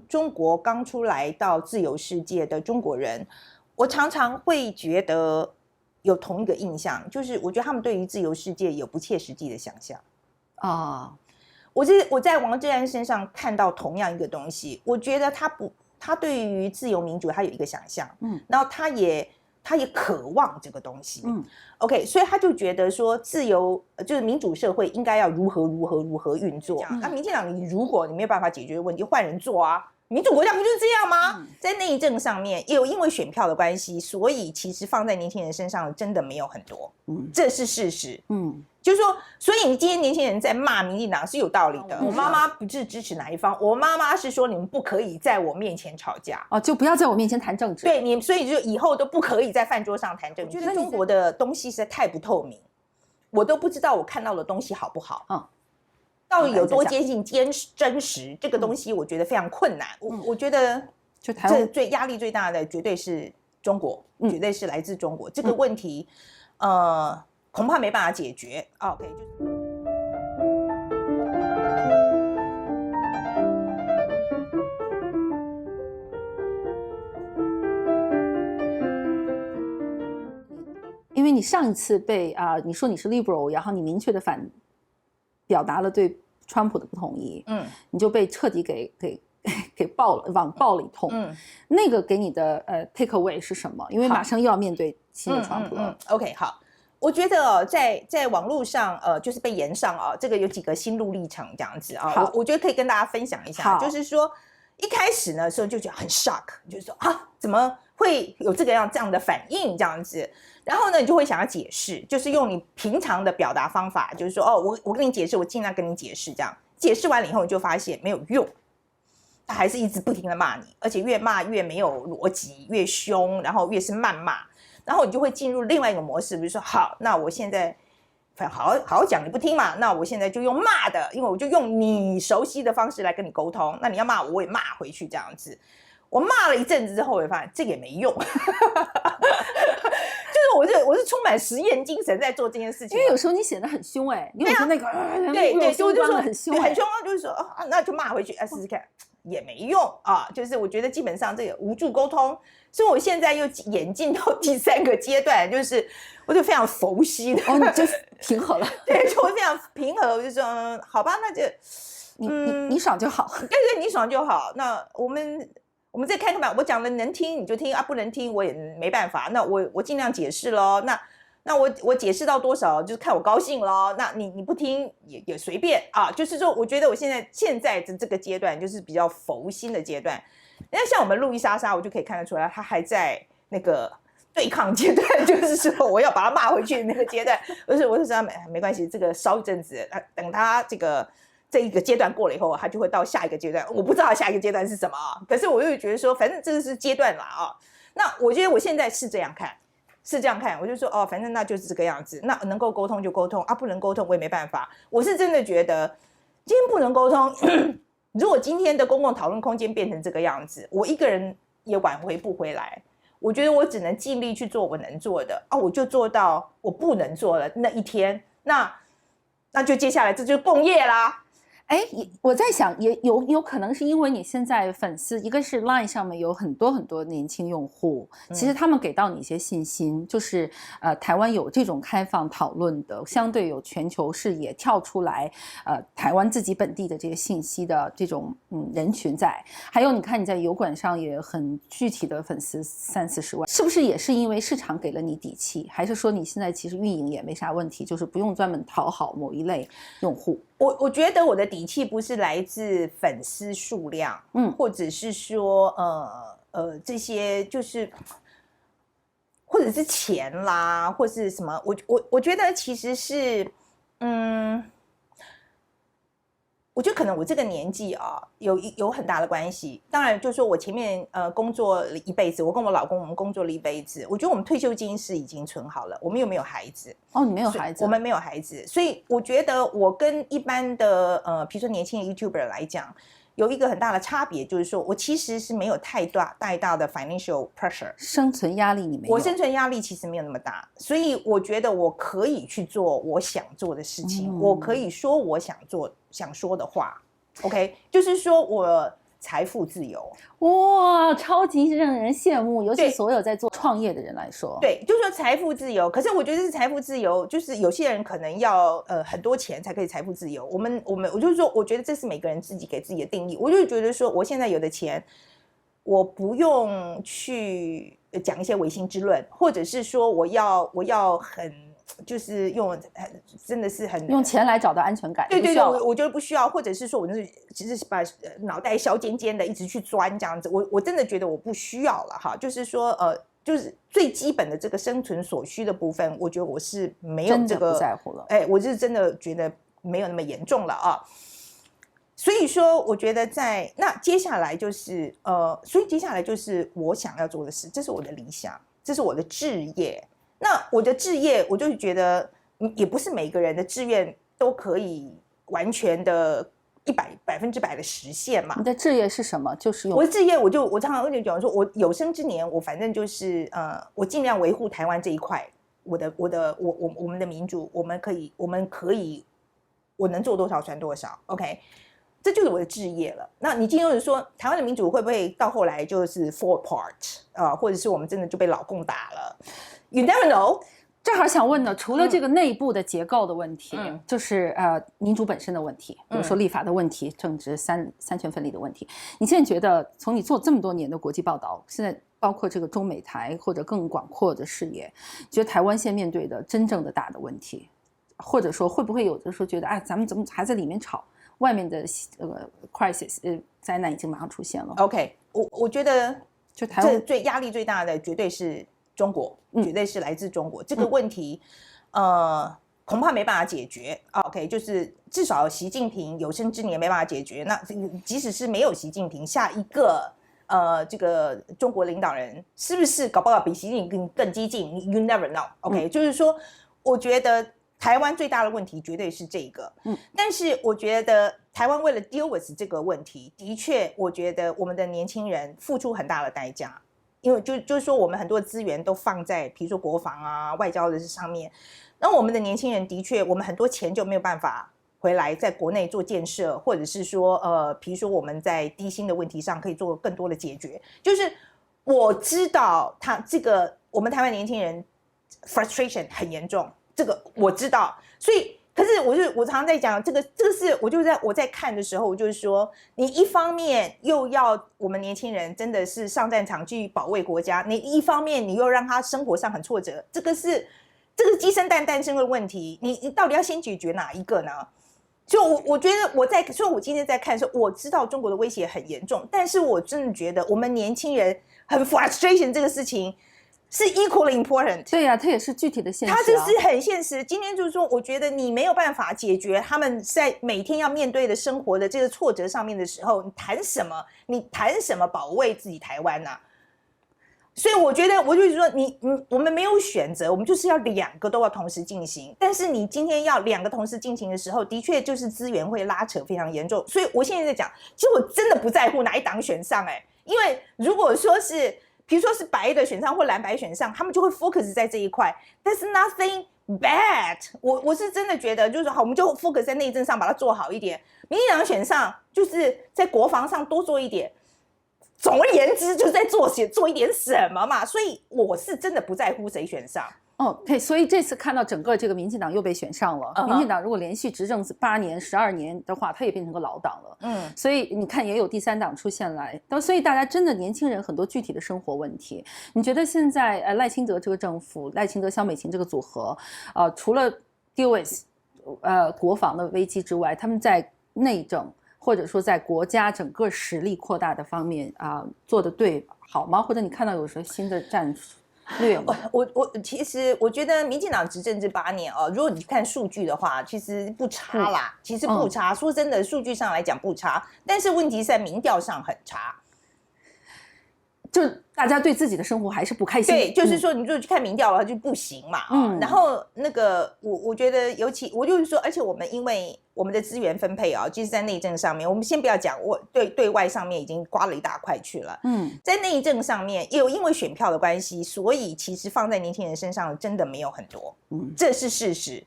中国刚出来到自由世界的中国人，我常常会觉得有同一个印象，就是我觉得他们对于自由世界有不切实际的想象啊。我在王志安身上看到同样一个东西，我觉得他对于自由民主他有一个想象，然后他也渴望这个东西，OK， 所以他就觉得说自由就是民主社会应该要如何运作。那民进党如果你没有办法解决问题，换人做啊。民主国家不就是这样吗？在内政上面，也有因为选票的关系，所以其实放在年轻人身上真的没有很多，这是事实。就是说，所以你今天年轻人在骂民进党是有道理的。我妈妈不是支持哪一方，我妈妈是说你们不可以在我面前吵架就不要在我面前谈政治。对你，所以就以后都不可以在饭桌上谈政治。我觉得中国的东西实在太不透明，我都不知道我看到的东西好不好。到底有多接近真实？这个东西我觉得非常困难。我觉得就台湾最压力最大的绝对是中国，绝对是来自中国。这个问题，恐怕没办法解决。OK， 因为你上一次被你说你是 liberal， 然后你明确的表达了对川普的不同意，你就被彻底给网暴了一通。那个给你的take away 是什么？因为马上又要面对新的川普了。OK， 好。我觉得在网络上就是被延上这个有几个心路历程这样子我觉得可以跟大家分享一下。就是说一开始呢时候就觉得很 shock， 就是说怎么会有这样的反应这样子，然后呢你就会想要解释，就是用你平常的表达方法，就是说我跟你解释，我尽量跟你解释，这样解释完了以后你就发现没有用，他还是一直不停的骂你，而且越骂越没有逻辑，越凶，然后越是谩骂，然后你就会进入另外一个模式，比如说好，那我现在好好讲你不听嘛，那我现在就用骂的，因为我就用你熟悉的方式来跟你沟通，那你要骂我也骂回去这样子。我骂了一阵子之后，我发现这个也没用，就是我是充满实验精神在做这件事情。因为有时候你显得很凶你有时候那个对，就说很凶很凶就是说那就骂回去试试看，也没用就是我觉得基本上这个无助沟通，所以我现在又演进到第3个阶段，就是我就非常佛系的你就平和了。对，就非常平和，我就说好吧，那就你爽就好。对，你爽就好。那我们再看看吧，我讲的能听你就听不能听我也没办法。那我尽量解释咯。那我解释到多少就是看我高兴咯。那你不听也随便就是说，我觉得我现在的这个阶段就是比较佛心的阶段。那像我们路易莎莎，我就可以看得出来，她还在那个对抗阶段，就是说我要把她骂回去的那个阶段。我就知道没关系，这个烧一阵子，等她这一个阶段过了以后，他就会到下一个阶段。我不知道下一个阶段是什么可是我又觉得说，反正这是阶段啦那我觉得我现在是这样看，我就说反正那就是这个样子。那能够沟通就沟通不能沟通我也没办法。我是真的觉得今天不能沟通，如果今天的公共讨论空间变成这个样子，我一个人也挽回不回来。我觉得我只能尽力去做我能做的我就做到我不能做了那一天，那就接下来这就是共业啦。我在想也有可能是因为你现在粉丝，一个是 LINE 上面有很多年轻用户，其实他们给到你一些信心，就是台湾有这种开放讨论的，相对有全球视野跳出来台湾自己本地的这个信息的这种人群在。还有你看你在油管上也很具体的粉丝30-40万，是不是也是因为市场给了你底气，还是说你现在其实运营也没啥问题，就是不用专门讨好某一类用户？我觉得我的底气不是来自粉丝数量，或者是说这些就是或者是钱啦，或是什么，我觉得其实是我觉得可能我这个年纪有很大的关系。当然就是说我前面工作了一辈子，我跟我老公我们工作了一辈子，我觉得我们退休金是已经存好了，我们又没有孩子。你没有孩子？我们没有孩子，所以我觉得我跟一般的比如说年轻的 YouTuber 来讲，有一个很大的差别，就是说我其实是没有太大的 financial pressure， 生存压力你没有。我生存压力其实没有那么大，所以我觉得我可以去做我想做的事情，我可以说我想说的话。OK， 就是说财富自由。哇，超级让人羡慕，尤其对所有在做创业的人来说。对，就是说财富自由。可是我觉得是财富自由，就是有些人可能要很多钱才可以财富自由。我就是说，我觉得这是每个人自己给自己的定义。我就觉得说，我现在有的钱，我不用去讲一些违心之论，或者是说我要很就是真的是很用钱来找到安全感。对对对，我觉得不需要，或者是说我就是只是把脑袋削尖尖的一直去钻这样子，我真的觉得我不需要了哈。就是说就是最基本的这个生存所需的部分，我觉得我是没有这个不在乎了。我是真的觉得没有那么严重了啊。所以说，我觉得那接下来就是所以接下来就是我想要做的事，这是我的理想，这是我的志业。那我的志业，我就是觉得也不是每个人的志愿都可以完全的100%的实现嘛。你的志业是什么？就是我的志业，我常常就讲说，我有生之年，我反正就是我尽量维护台湾这一块，我们的民主，我们可以，我能做多少算多少 ，OK。这就是我的志业了。那你今天就是说，台湾的民主会不会到后来就是 fall apart 或者是我们真的就被老共打了 ？You never know。正好想问呢，除了这个内部的结构的问题，就是民主本身的问题，比如说立法的问题，政治三权分立的问题。你现在觉得，从你做这么多年的国际报道，现在包括这个中美台或者更广阔的视野，觉得台湾现面对的真正的大的问题，或者说会不会有的时候觉得，咱们怎么还在里面吵？外面的crisis 灾难已经马上出现了。OK， 我觉得就台湾压力最大的绝对是中国，绝对是来自中国。这个问题，恐怕没办法解决。OK， 就是至少习近平有生之年没办法解决。那即使是没有习近平，下一个这个中国领导人是不是搞不好比习近平更激进 ？You never know。OK，就是说，我觉得。台湾最大的问题绝对是这个，但是我觉得台湾为了 deal with 这个问题，的确，我觉得我们的年轻人付出很大的代价，因为就是说我们很多资源都放在比如说国防啊、外交的上面，那我们的年轻人的确，我们很多钱就没有办法回来在国内做建设，或者是说比如说我们在低薪的问题上可以做更多的解决。就是我知道我们台湾年轻人 frustration 很严重。这个我知道，所以可是我常常在讲这个是我在看的时候，我就是说，你一方面又要我们年轻人真的是上战场去保卫国家，你一方面你又让他生活上很挫折，这个鸡生蛋蛋生的问题，你到底要先解决哪一个呢？所以我觉得所以我今天在看的时候，我知道中国的威胁很严重，但是我真的觉得我们年轻人很 frustration 这个事情。是 equally important。 对呀，它也是具体的现实它这是很现实。今天就是说，我觉得你没有办法解决他们在每天要面对的生活的这个挫折上面的时候，你谈什么保卫自己台湾啊？所以我觉得，我就是说我们没有选择，我们就是要2个都要同时进行。但是你今天要2个同时进行的时候，的确就是资源会拉扯非常严重。所以我现在在讲，其实我真的不在乎哪一党选上因为如果说是比如说是白的选上或蓝白选上，他们就会 focus 在这一块。There's nothing bad。我是真的觉得，就是好，我们就 focus 在内政上把它做好一点。民进党选上，就是在国防上多做一点。总而言之，就是在做一点什么嘛。所以我是真的不在乎谁选上。对，所以这次看到整个这个民进党又被选上了，民进党如果连续执政8年、12年的话，它也变成个老党了。所以你看也有第3党出现来，所以大家真的年轻人很多具体的生活问题。你觉得现在赖清德这个政府，赖清德、萧美琴这个组合，除了 deal with 国防的危机之外，他们在内政或者说在国家整个实力扩大的方面做得对好吗？或者你看到有什么新的战术？其实我觉得民进党执政这8年如果你看数据的话，其实不差啦，其实不差。说真的，数据上来讲不差，但是问题是在民调上很差。就大家对自己的生活还是不开心。对，就是说，你如果去看民调的话就不行嘛。然后那个我觉得，尤其我就是说，而且我们因为我们的资源分配啊，就是在内政上面，我们先不要讲，我对外上面已经刮了一大块去了。在内政上面，因为选票的关系，所以其实放在年轻人身上真的没有很多。这是事实。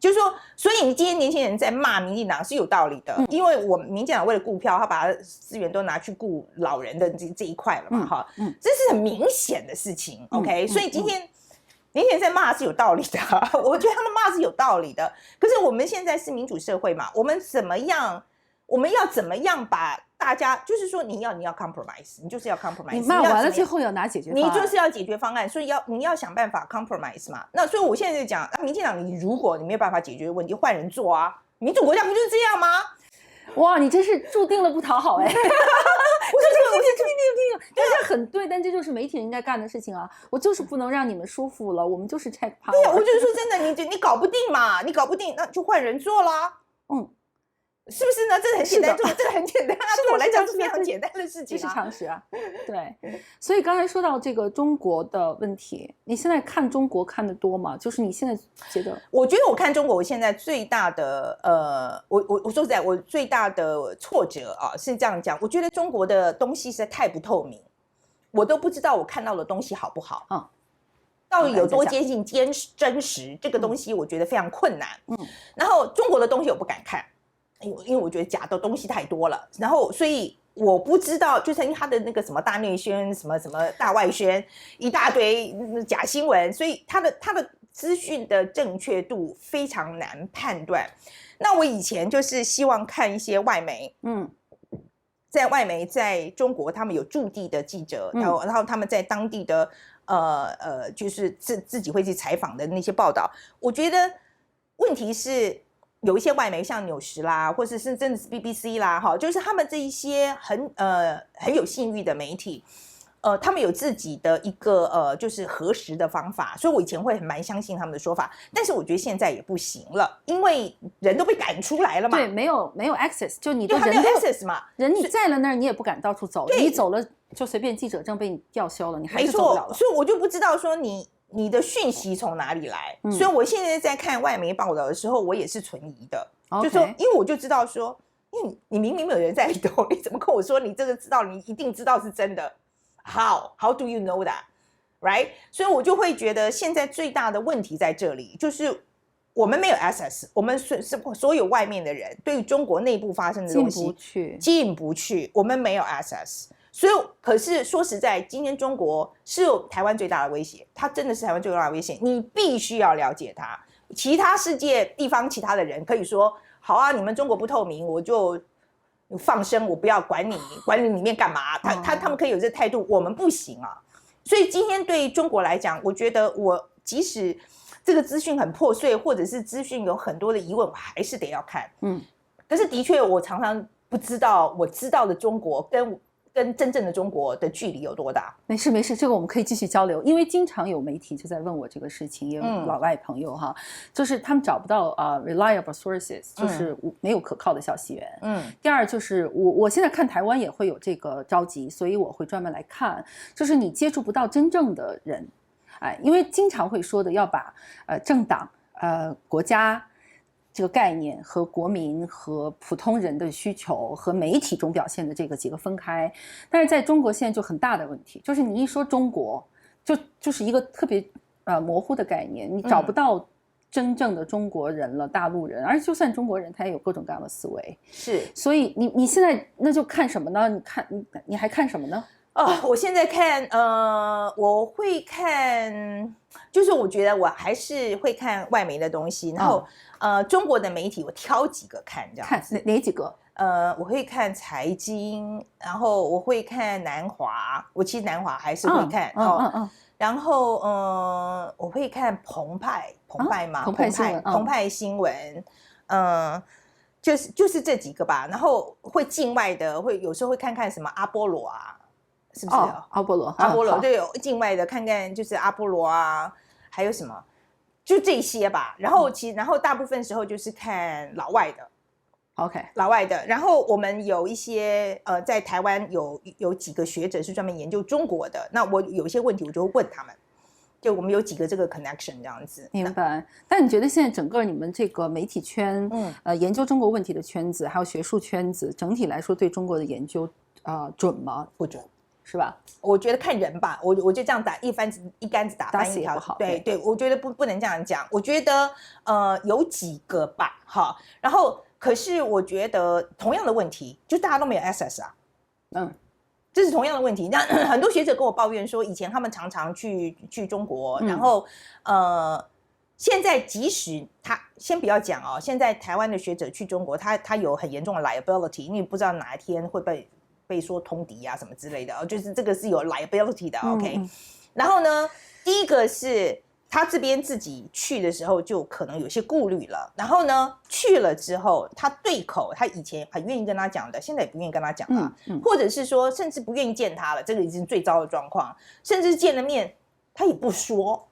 就是说，所以你今天年轻人在骂民进党是有道理的，因为我民进党为了顾票，他把资源都拿去顾老人的这一块了嘛，哈，这是很明显的事情。OK，所以今天年轻人在骂是有道理的，我觉得他们骂是有道理的。可是我们现在是民主社会嘛，我们要怎么样把大家，就是说你要 compromise， 你就是要 compromise， 你骂完了最后要拿解决方案，你就是要解决方案，所以你要想办法 compromise 嘛。那所以我现在就讲，民进党如果你没有办法解决问题，换人做啊，民主国家不就是这样吗？哇，你真是注定了不讨好哎！我这很对，但这就是媒体人应该干的事情啊！我就是不能让你们舒服了，我们就是 check power。对呀，我就是说真的，你搞不定嘛，你搞不定，那就换人做啦。是不是呢？这很简单，这个很简单啊，对我来讲是非常简单的事情啊，这是常识啊。对，所以刚才说到这个中国的问题，你现在看中国看得多吗？就是你现在觉得？我觉得我看中国，我现在最大的我说实在，我最大的挫折啊是这样讲，我觉得中国的东西实在太不透明，我都不知道我看到的东西好不好。到底有多接近真实，这个东西我觉得非常困难。然后中国的东西我不敢看。因为我觉得假的东西太多了，然后所以我不知道，就是因为他的那个什么大内宣、什么大外宣，一大堆假新闻，所以他的资讯的正确度非常难判断。那我以前就是希望看一些外媒，在外媒在中国他们有驻地的记者，然后他们在当地的就是自己会去采访的那些报道，我觉得问题是。有一些外媒像纽时啦，或是甚至是 BBC 啦，哈，就是他们这一些很有信誉的媒体，他们有自己的一个就是核实的方法，所以我以前会蛮相信他们的说法，但是我觉得现在也不行了，因为人都被赶出来了嘛，对，没有 access， 就你的人没有 access 嘛，人你在了那儿你也不敢到处走，你走了就随便记者证被你吊销了，你还是走不了了。所以我就不知道说你的讯息从哪里来？所以我现在在看外媒报道的时候，我也是存疑的。就说，因为我就知道说，因为你明明没有人在里头，你怎么跟我说你这个知道？你一定知道是真的 ？How do you know that? Right? 所以我就会觉得现在最大的问题在这里，就是我们没有 access， 我们所有外面的人对于中国内部发生的东西进不去，我们没有 access。所以，可是说实在，今天中国是有台湾最大的威胁，它真的是台湾最大的威胁，你必须要了解它。其他世界地方其他的人可以说，好啊，你们中国不透明，我就放生，我不要管你里面干嘛。他们可以有这态度，我们不行啊。所以今天对中国来讲，我觉得我即使这个资讯很破碎，或者是资讯有很多的疑问，我还是得要看。可是的确，我常常不知道我知道的中国跟真正的中国的距离有多大？没事，这个我们可以继续交流，因为经常有媒体就在问我这个事情，也有老外朋友哈，就是他们找不到reliable sources， 就是没有可靠的消息源。第二就是我现在看台湾也会有这个着急，所以我会专门来看，就是你接触不到真正的人，因为经常会说的要把政党国家。这个概念和国民和普通人的需求和媒体中表现的这个几个分开，但是在中国现在就很大的问题，就是你一说中国，就是一个特别模糊的概念，你找不到真正的中国人了，大陆人，而就算中国人，他也有各种各样的思维，是，所以你现在那就看什么呢？你还看什么呢？我现在看，我会看，就是我觉得我还是会看外媒的东西，然后中国的媒体我挑几个看，这样子。看哪几个？我会看财经，然后我会看南华，我其实南华还是会看，然后我会看澎湃嘛，澎湃新闻，就是这几个吧，然后会境外的，会有时候会看看什么阿波罗啊。是不是阿波罗对，有境外的看看，就是阿波罗啊，还有什么，就这些吧。然后大部分时候就是看老外的 OK，老外的。然后我们有一些在台湾有几个学者是专门研究中国的，那我有一些问题我就会问他们，就我们有几个这个 connection 这样子。明白。但你觉得现在整个你们这个媒体圈，研究中国问题的圈子，还有学术圈子，整体来说对中国的研究准吗？不准。是吧？我觉得看人吧，我就这样打一竿子打翻一条，对对，我觉得不能这样讲。我觉得有几个吧，哈，然后可是我觉得同样的问题，就大家都没有 access 啊，这是同样的问题。那很多学者跟我抱怨说，以前他们常常去中国，然后现在即使他先不要讲哦，现在台湾的学者去中国，他有很严重的 liability， 因为不知道哪一天会被说通敌啊什么之类的，就是这个是有 liability 的 ，OK。然后呢，第一个是他这边自己去的时候就可能有些顾虑了，然后呢去了之后，他对口，他以前很愿意跟他讲的，现在也不愿意跟他讲了，或者是说甚至不愿意见他了，这个已经是最糟的状况，甚至见了面他也不说，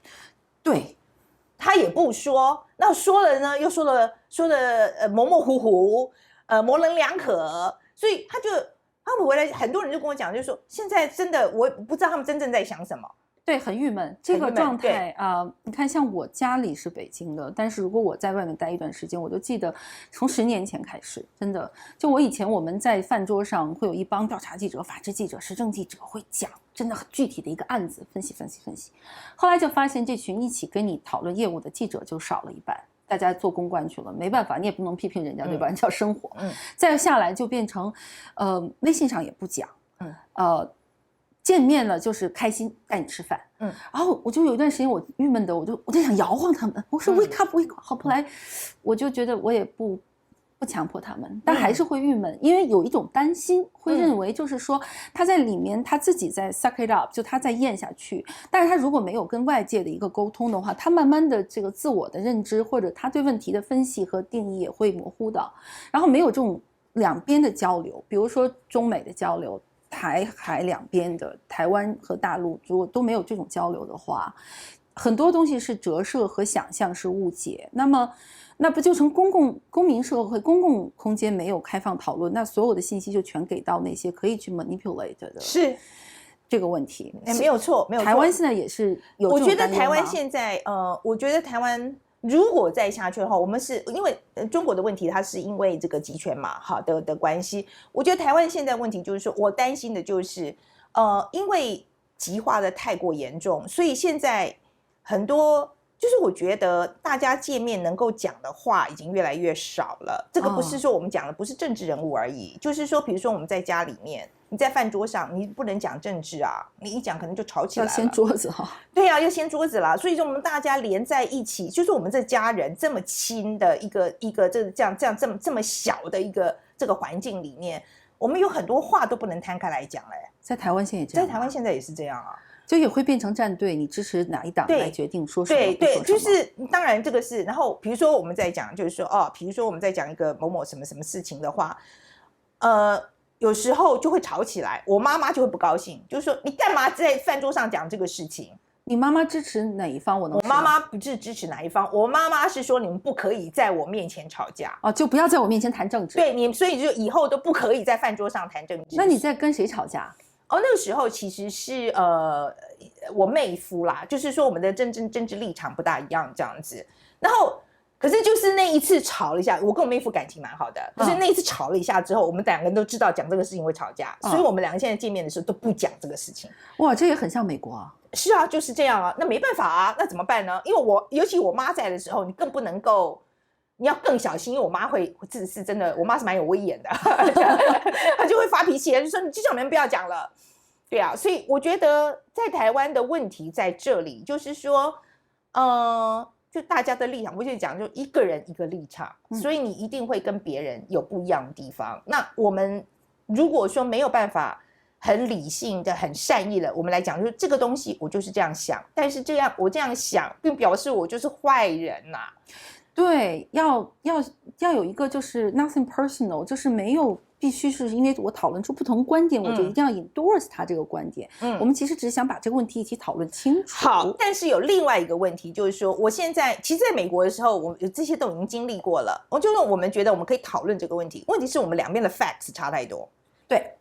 对，他也不说，那说了呢又说的模模糊糊，模棱两可，所以他们回来，很多人就跟我讲，就是说现在真的我不知道他们真正在想什么。对，很郁闷。这个状态你看，像我家里是北京的，但是如果我在外面待一段时间，我就记得从10年前开始，真的，就我以前我们在饭桌上会有一帮调查记者、法制记者、时政记者会讲真的很具体的一个案子，分析。后来就发现这群一起跟你讨论业务的记者就少了一半。大家做公关去了，没办法，你也不能批评人家，对吧？人家生活。再下来就变成，微信上也不讲，见面了就是开心带你吃饭，然后我就有一段时间我郁闷的，我就想摇晃他们，我说 wake up，好，后来我就觉得我也不强迫他们，但还是会郁闷，因为有一种担心，会认为就是说他在里面他自己在 suck it up， 就他在咽下去，但是他如果没有跟外界的一个沟通的话，他慢慢的这个自我的认知或者他对问题的分析和定义也会模糊的，然后没有这种两边的交流，比如说中美的交流，台海两边的台湾和大陆如果都没有这种交流的话，很多东西是折射和想象是误解，那不就成公民社会公共空间没有开放讨论，那所有的信息就全给到那些可以去 manipulate 的，是这个问题。没有错，没有错。台湾现在也是有这种担忧吗？我觉得台湾现在我觉得台湾如果再下去的话，我们是因为中国的问题，它是因为这个集权嘛，好的关系。我觉得台湾现在问题就是说，我担心的就是因为极化的太过严重，所以现在很多就是我觉得大家见面能够讲的话已经越来越少了。这个不是说我们讲的不是政治人物而已，就是说比如说我们在家里面，你在饭桌上你不能讲政治啊，你一讲可能就吵起来了，要掀桌子哈。对啊，要掀桌子啦。所以说我们大家连在一起，就是我们这家人这么亲的一个这么小的一个这个环境里面，我们有很多话都不能摊开来讲嘞。在台湾现在也这样，在台湾现在也是这样啊。就也会变成站队，你支持哪一党来决定说什么？对，就是当然这个是，然后比如说我们在讲，就是说比如说我们在讲一个某某什么什么事情的话，有时候就会吵起来，我妈妈就会不高兴，就是说你干嘛在饭桌上讲这个事情？你妈妈支持哪一方？我妈妈不是支持哪一方，我妈妈是说你们不可以在我面前吵架就不要在我面前谈政治。对你，所以就以后都不可以在饭桌上谈政治。那你在跟谁吵架？那个时候其实是我妹夫啦，就是说我们的政治立场不大一样这样子，然后可是就是那一次吵了一下，我跟我妹夫感情蛮好的，可是那一次吵了一下之后，我们两个人都知道讲这个事情会吵架，所以我们两个现在见面的时候都不讲这个事情。哇，这也很像美国啊。是啊，就是这样啊，那没办法啊，那怎么办呢？因为尤其我妈在的时候，你更不能够。你要更小心，因为我妈这是真的，我妈是蛮有威严的，她就会发脾气，就说你这种人不要讲了，对啊，所以我觉得在台湾的问题在这里，就是说，就大家的立场，我就讲，就一个人一个立场，所以你一定会跟别人有不一样的地方。那我们如果说没有办法很理性的、很善意的，我们来讲，就是这个东西我就是这样想，但是我这样想，并表示我就是坏人呐。对，要有一个就是 nothing personal， 就是没有必须是因为我讨论出不同观点，我就一定要 endorse 他这个观点。我们其实只是想把这个问题一起讨论清楚。好，但是有另外一个问题，就是说，我现在其实在美国的时候，我这些都已经经历过了。就是我们觉得我们可以讨论这个问题，问题是我们两边的 facts 差太多。对，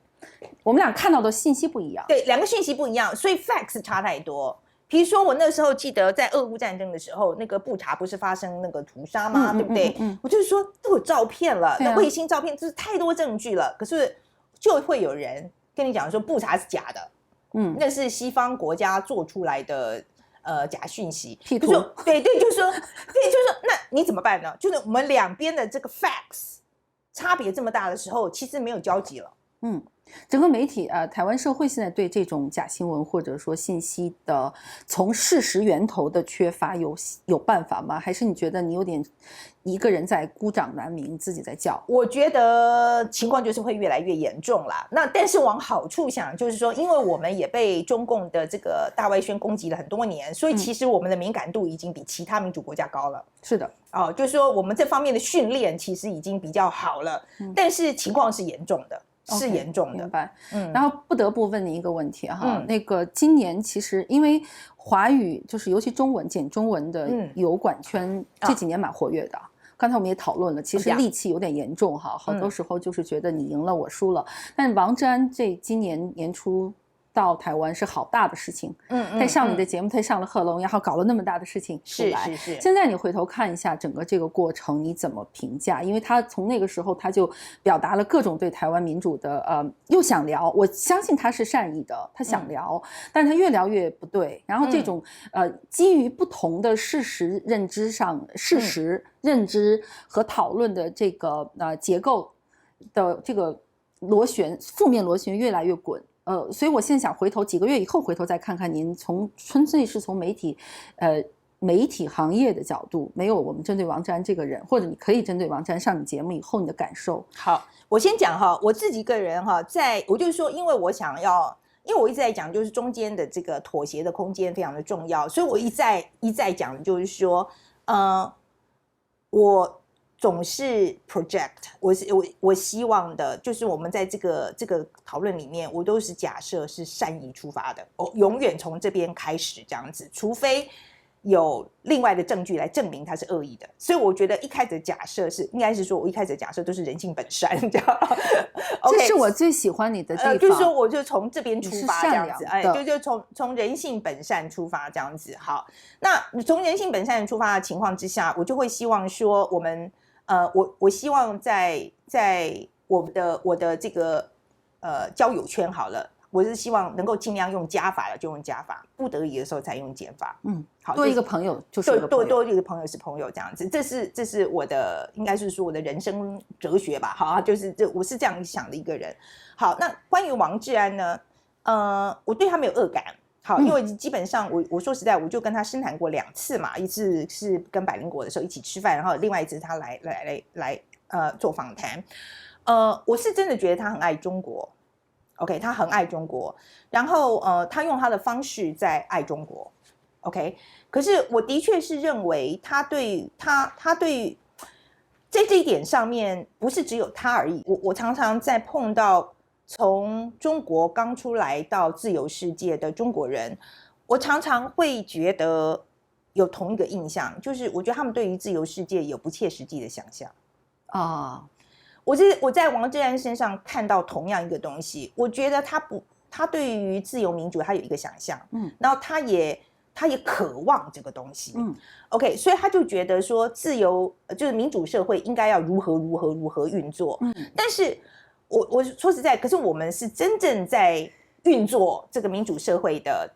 我们俩看到的信息不一样。对，两个讯息不一样，所以 facts 差太多。比如说，我那时候记得在俄乌战争的时候，那个布查不是发生那个屠杀吗？对不对？我就是说都有照片了，那卫星照片就是太多证据了，可是就会有人跟你讲说布查是假的，那是西方国家做出来的假讯息，就说对，就是说那你怎么办呢？就是我们两边的这个 facts 差别这么大的时候，其实没有交集了。整个媒体台湾社会现在对这种假新闻或者说信息的从事实源头的缺乏有办法吗？还是你觉得你有点一个人在孤掌难鸣，自己在叫？我觉得情况就是会越来越严重啦。那但是往好处想，就是说，因为我们也被中共的这个大外宣攻击了很多年，所以其实我们的敏感度已经比其他民主国家高了。是的，就是说我们这方面的训练其实已经比较好了，但是情况是严重的。是严重的，明白。然后不得不问你一个问题哈，那个今年其实因为华语就是尤其中文简中文的油管圈这几年蛮活跃的。刚才我们也讨论了，其实戾气有点严重哈，好多时候就是觉得你赢了我输了。但王志安今年年初到台湾是好大的事情，他上你的节目，他上了贺龙，然后搞了那么大的事情出来。是。现在你回头看一下整个这个过程，你怎么评价？因为他从那个时候他就表达了各种对台湾民主的又想聊，我相信他是善意的，他想聊，但是他越聊越不对。然后这种基于不同的事实认知和讨论的这个结构的这个负面螺旋越来越滚。所以我现在想回头几个月以后回头再看看您纯粹是从媒体行业的角度，没有我们针对王志安这个人，或者你可以针对王志安上你节目以后你的感受。好，我先讲哈，我自己个人哈，我就是说，因为我一直在讲，就是中间的这个妥协的空间非常的重要，所以我一再讲，就是说，我总是 project， 我希望的就是我们在这个讨论里面，我都是假设是善意出发的，我永远从这边开始这样子，除非有另外的证据来证明它是恶意的。所以我觉得一开始的假设应该是说，我一开始的假设都是人性本善，这样。这是我最喜欢你的地方。就是说，我就从这边出发这样子，就从人性本善出发这样子。好，那从人性本善出发的情况之下，我就会希望说，我们我希望在我的这个交友圈好了。我是希望能够尽量用加法的就用加法，不得已的时候才用减法。好，多一个朋友就是一个朋友，多一个朋友是朋友这样子。这是我的，应该是说我的人生哲学吧。好，就是我是这样想的一个人。好，那关于王志安呢？我对他没有恶感。好，因为基本上我说实在，我就跟他深谈过2次嘛，一次是跟百灵果的时候一起吃饭，然后另外一次他来做访谈。我是真的觉得他很爱中国。OK， 他很爱中国，然后他用他的方式在爱中国。OK， 可是我的确是认为他对在这一点上面，不是只有他而已。我常常在碰到从中国刚出来到自由世界的中国人，我常常会觉得有同一个印象，就是我觉得他们对于自由世界有不切实际的想象啊。我在王志安身上看到同样一个东西，我觉得他对于自由民主他有一个想象，然后他也渴望这个东西，OK， 所以他就觉得说自由就是民主社会应该要如何运作，但是我说实在，可是我们是真正在运作这个民主社会的，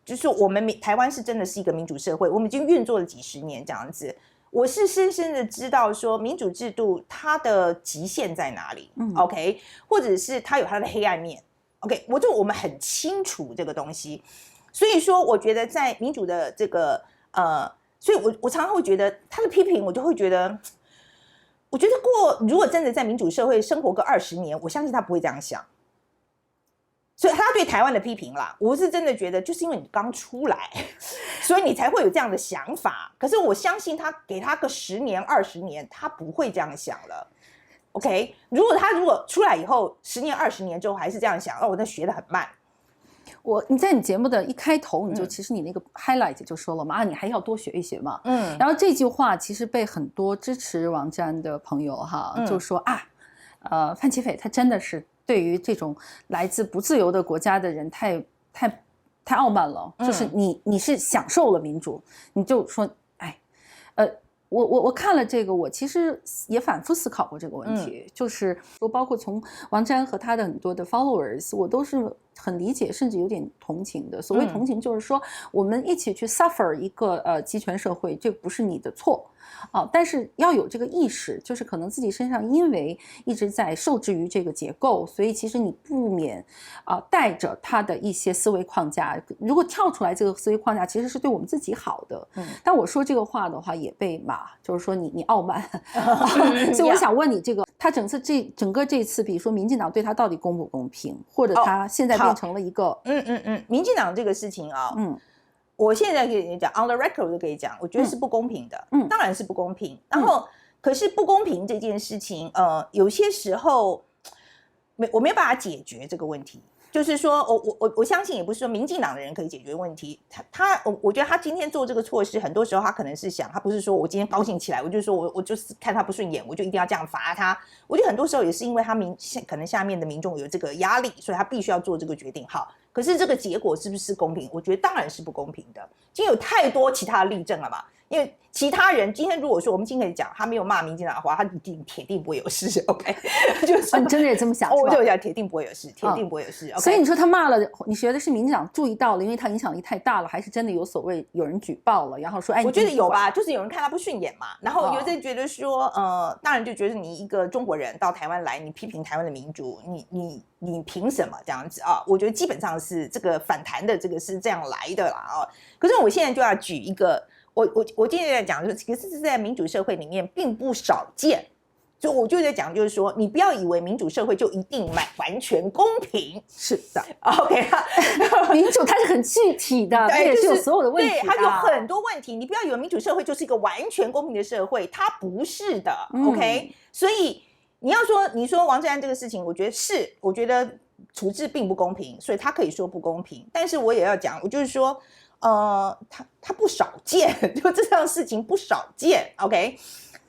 就是我们台湾是真的是一个民主社会，我们已经运作了几十年这样子。我是深深的知道说民主制度它的极限在哪里，OK， 或者是它有它的黑暗面 ，OK， 我们很清楚这个东西，所以说我觉得在民主的这个所以我常常会觉得他的批评，我就会觉得，我觉得如果真的在民主社会生活个20年，我相信他不会这样想。所以他对台湾的批评啦，我是真的觉得就是因为你刚出来，所以你才会有这样的想法。可是我相信他给他个10年、20年，他不会这样想了。OK， 如果出来以后10年20年之后还是这样想，我那学得很慢。你在你节目的一开头，其实你那个 highlight 就说了嘛，你还要多学一学嘛。然后这句话其实被很多支持王詹的朋友就说范琪斐他真的是对于这种来自不自由的国家的人太傲慢了，就是你是享受了民主，你就说我看了这个，我其实也反复思考过这个问题，就是说，包括从王詹和他的很多的 followers， 我都是很理解，甚至有点同情的。所谓同情，就是说我们一起去 suffer 一个集权社会，这不是你的错但是要有这个意识，就是可能自己身上因为一直在受制于这个结构，所以其实你不免带着他的一些思维框架，如果跳出来这个思维框架，其实是对我们自己好的。但我说这个话的话也被骂，就是说你傲慢所以我想问你，这个他整个这次，比如说民进党对他到底公不公平，或者他现在变成了一个民进党这个事情我现在可以讲 on the record 就可以讲，我觉得是不公平的，当然是不公平。然后，可是不公平这件事情，有些时候我没有办法解决这个问题。就是说，我相信也不是说民进党的人可以解决问题。我觉得他今天做这个措施，很多时候他可能是想，他不是说我今天高兴起来，我就说我就是看他不顺眼，我就一定要这样罚他。我觉得很多时候也是因为他可能下面的民众有这个压力，所以他必须要做这个决定。好，可是这个结果是不是公平？我觉得当然是不公平的，已经有太多其他的例证了嘛。因为其他人今天如果说我们今天讲他没有骂民进党的话，他铁定不会有事。OK， 就是你真的也这么想？我就讲铁定不会有事，铁定不会有事。所以你说他骂了，你觉得是民进党注意到了，因为他影响力太大了，还是真的有所谓有人举报了，然后说我觉得有吧，就是有人看他不顺眼嘛，然后有人觉得说当然就觉得你一个中国人到台湾来，你批评台湾的民主，你凭什么这样子我觉得基本上是这个反弹的这个是这样来的啦可是我现在就要举一个。我今天在讲，就是其实是在民主社会里面并不少见，所以我就在讲，就是说，你不要以为民主社会就一定完全公平。是的 ，OK， 民主它是很具体的，它也是有所有的问题的，对，它有很多问题。你不要以为民主社会就是一个完全公平的社会，它不是的，OK。所以你说王志安这个事情，我觉得处置并不公平，所以他可以说不公平。但是我也要讲，我就是说。他不少见，就这样的事情不少见 ，OK？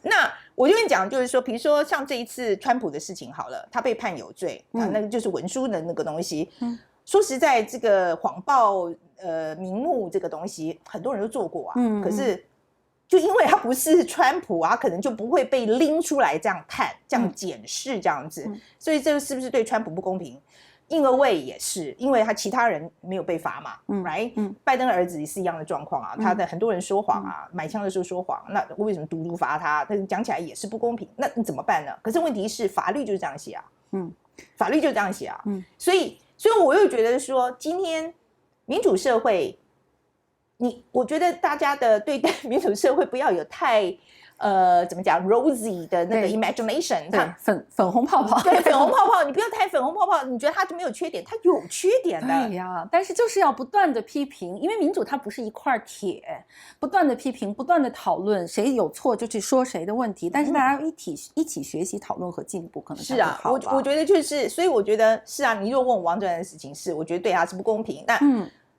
那我就跟你讲，就是说，比如说像这一次川普的事情好了，他被判有罪，那个就是文书的那个东西。说实在，这个谎报名目这个东西，很多人都做过可是就因为他不是川普可能就不会被拎出来这样判、这样检视这样子，所以这个是不是对川普不公平？in a way也是，因为他其他人没有被罚嘛，right？拜登的儿子也是一样的状况他的很多人说谎买枪的时候说谎，那为什么独独罚他？但是讲起来也是不公平，那你怎么办呢？可是问题是法律就是这样写法律就是这样写所以我又觉得说，今天民主社会，我觉得大家的对待民主社会不要有太。怎么讲 ？rosy 的那个 imagination， 对，粉红泡泡，对，粉红泡泡，你不要太粉红泡泡，你觉得它就没有缺点，它有缺点的。对呀，但是就是要不断的批评，因为民主它不是一块铁，不断的批评，不断的讨论，谁有错就去说谁的问题，但是大家一起学习、讨论和进步，可能是啊。我觉得就是，所以我觉得是啊。你如果问我王志安的事情，我觉得对他是不公平，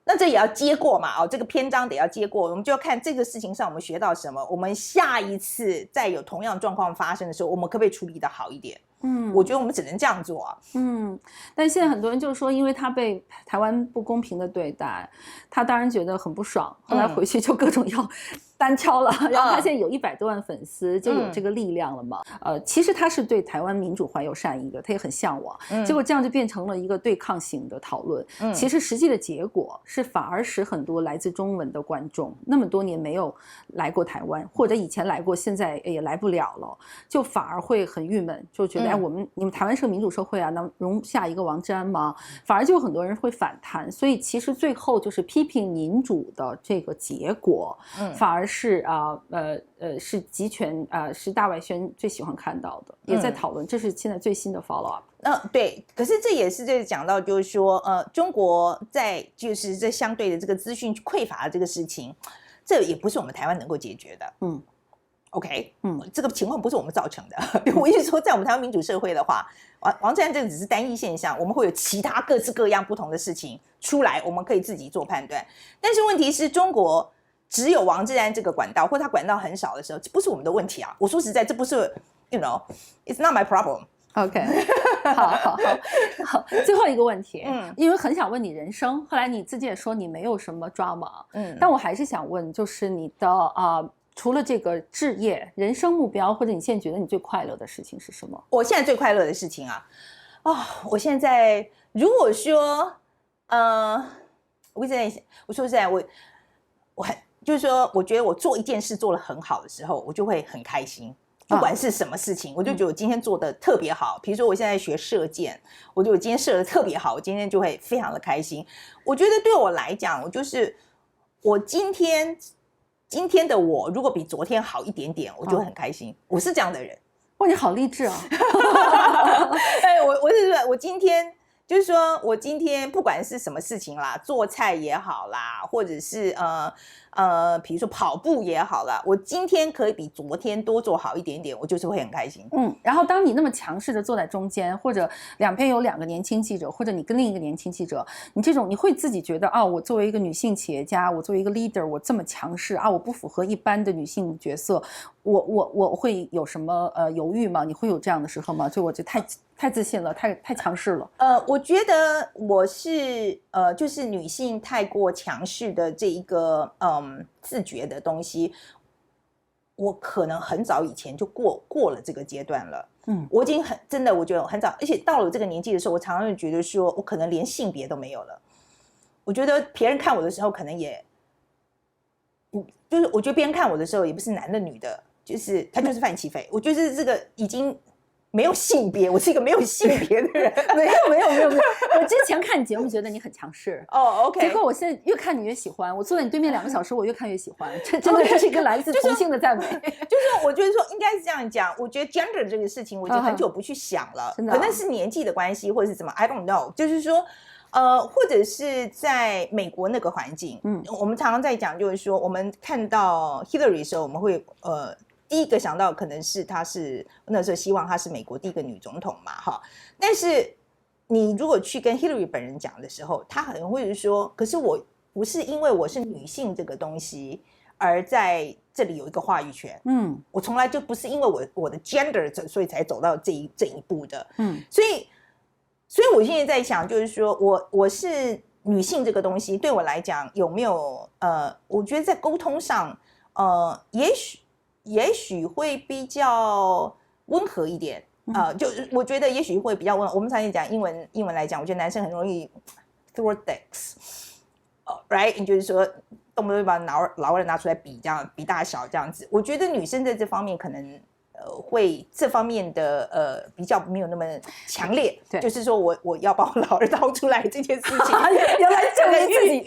那这也要接过嘛，这个篇章得要接过，我们就要看这个事情上我们学到什么，我们下一次再有同样状况发生的时候，我们可不可以处理得好一点？我觉得我们只能这样做但现在很多人就是说，因为他被台湾不公平的对待，他当然觉得很不爽，后来回去就各种要单挑了，然后他现在有100多万粉丝，就有这个力量了嘛。其实他是对台湾民主怀有善意的，他也很向往，结果这样就变成了一个对抗型的讨论。其实实际的结果是反而使很多来自中文的观众那么多年没有来过台湾，或者以前来过现在也来不了了，就反而会很郁闷，就觉得你们台湾是个民主社会能容下一个王志安吗？反而就有很多人会反弹，所以其实最后就是批评民主的这个结果，反而是是集权是大外宣最喜欢看到的，也在讨论，这是现在最新的 follow up。对，可是这也是在讲到就是说中国在就是这相对的这个资讯匮乏的这个事情，这也不是我们台湾能够解决的。OK，这个情况不是我们造成的。我意思说，在我们台湾民主社会的话，王志安这个只是单一现象，我们会有其他各式各样不同的事情出来，我们可以自己做判断。但是问题是中国只有王志安这个管道，或他管道很少的时候，这不是我们的问题啊。我说实在，这不是 it's not my problem。OK， 好，最后一个问题，因为很想问你人生，后来你自己也说你没有什么 drama，但我还是想问，就是你的除了这个置业、人生目标，或者你现在觉得你最快乐的事情是什么？我现在最快乐的事情啊，我现在如果说，我说实在，我很就是说，我觉得我做一件事做得很好的时候，我就会很开心。不管是什么事情，我就觉得我今天做的特别好。比如说我现在学射箭，我觉得我今天射的特别好，我今天就会非常的开心。我觉得对我来讲，我今天的我如果比昨天好一点点，我就会很开心。我是这样的人。哇，你好励志啊！哎，我今天就是说我今天不管是什么事情啦，做菜也好啦，或者是比如说跑步也好啦，我今天可以比昨天多做好一点点，我就是会很开心。然后当你那么强势的坐在中间，或者两边有2个年轻记者，或者你跟另一个年轻记者，你会自己觉得我作为一个女性企业家，我作为一个 leader， 我这么强势我不符合一般的女性角色，我会有什么犹豫吗？你会有这样的时候吗？所以我就太自信了，太强势了。我觉得我是就是女性太过强势的这一个自觉的东西，我可能很早以前就过了这个阶段了。我已经真的我觉得很早，而且到了这个年纪的时候，我常常就觉得说我可能连性别都没有了。我觉得别人看我的时候，可能也，就是我觉得别人看我的时候，也不是男的女的，就是他就是范琪斐。我觉得这个已经没有性别，我是一个没有性别的人。没有，我之前看你节目觉得你很强势OK， 结果我现在越看你越喜欢，我坐在你对面2个小时，我越看越喜欢，真的是一个来自同性的赞美。就是我觉得说应该是这样讲，我觉得 gender 这个事情我已经很久不去想了，可能是年纪的关系，或者是怎么 I don't know， 就是说或者是在美国那个环境，我们常常在讲，就是说我们看到 Hillary 的时候，我们会第一个想到可能是那时候希望她是美国第一个女总统嘛，哈。但是你如果去跟 Hillary 本人讲的时候，她可能会说，可是我不是因为我是女性这个东西而在这里有一个话语权，我从来就不是因为我的 gender 所以才走到这一步的，所以我现在在想，就是说我是女性这个东西对我来讲有没有我觉得在沟通上也许会比较温和一点，就我觉得也许会比较温和。我们常常讲英文来讲，我觉得男生很容易 throw dicks，right？ 就是说动不动把老二拿出来比，这样比大小这样子。我觉得女生在这方面可能会这方面的比较没有那么强烈，就是说我要把我老二掏出来这件事情，原来证明自己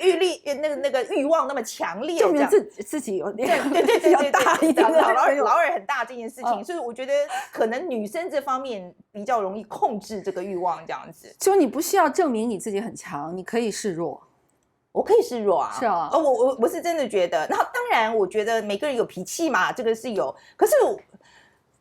那个欲望那么强烈，证明自己有点比较大一点，老二很大这件事情，所以我觉得可能女生这方面比较容易控制这个欲望，这样子。就你不需要证明你自己很强，你可以示弱。我可以示弱啊，是啊，我是真的觉得，那当然，我觉得每个人有脾气嘛，这个是有，可是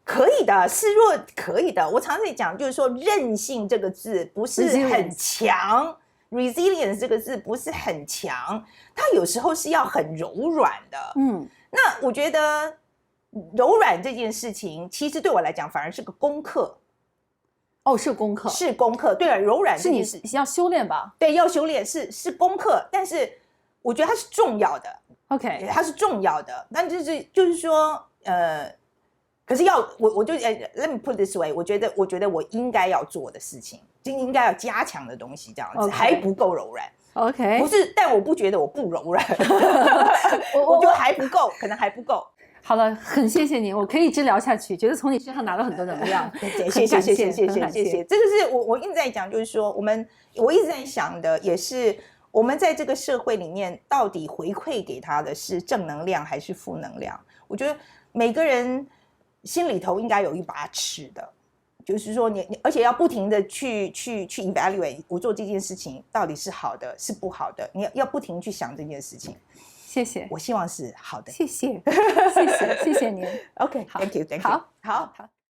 可以的，示弱可以的。我常常在讲，就是说韧性这个字不是很强 ，resilience 这个字不是很强，它有时候是要很柔软的。那我觉得柔软这件事情，其实对我来讲反而是个功课。是功课，是功课。对了，柔软是你要修炼吧？对，要修炼，是功课。但是我觉得它是重要的。OK， 它是重要的。但就是说，可是我就let me put this way， 我觉得我应该要做的事情，就应该要加强的东西，这样子 Okay. 还不够柔软。OK， 不是，但我不觉得我不柔软，我觉得还不够，可能还不够。好了，很谢谢你，我可以一直聊下去，觉得从你身上拿到很多能量。谢谢。这个是我一直在讲，就是说我一直在想的，也是我们在这个社会里面，到底回馈给他的是正能量还是负能量？我觉得每个人心里头应该有一把尺的，就是说你而且要不停的去 evaluate 我做这件事情到底是好的是不好的，你要不停去想这件事情。谢谢，我希望是好的。谢谢，谢谢，谢谢您。 OK，好 Thank you，Thank you。好，好。好。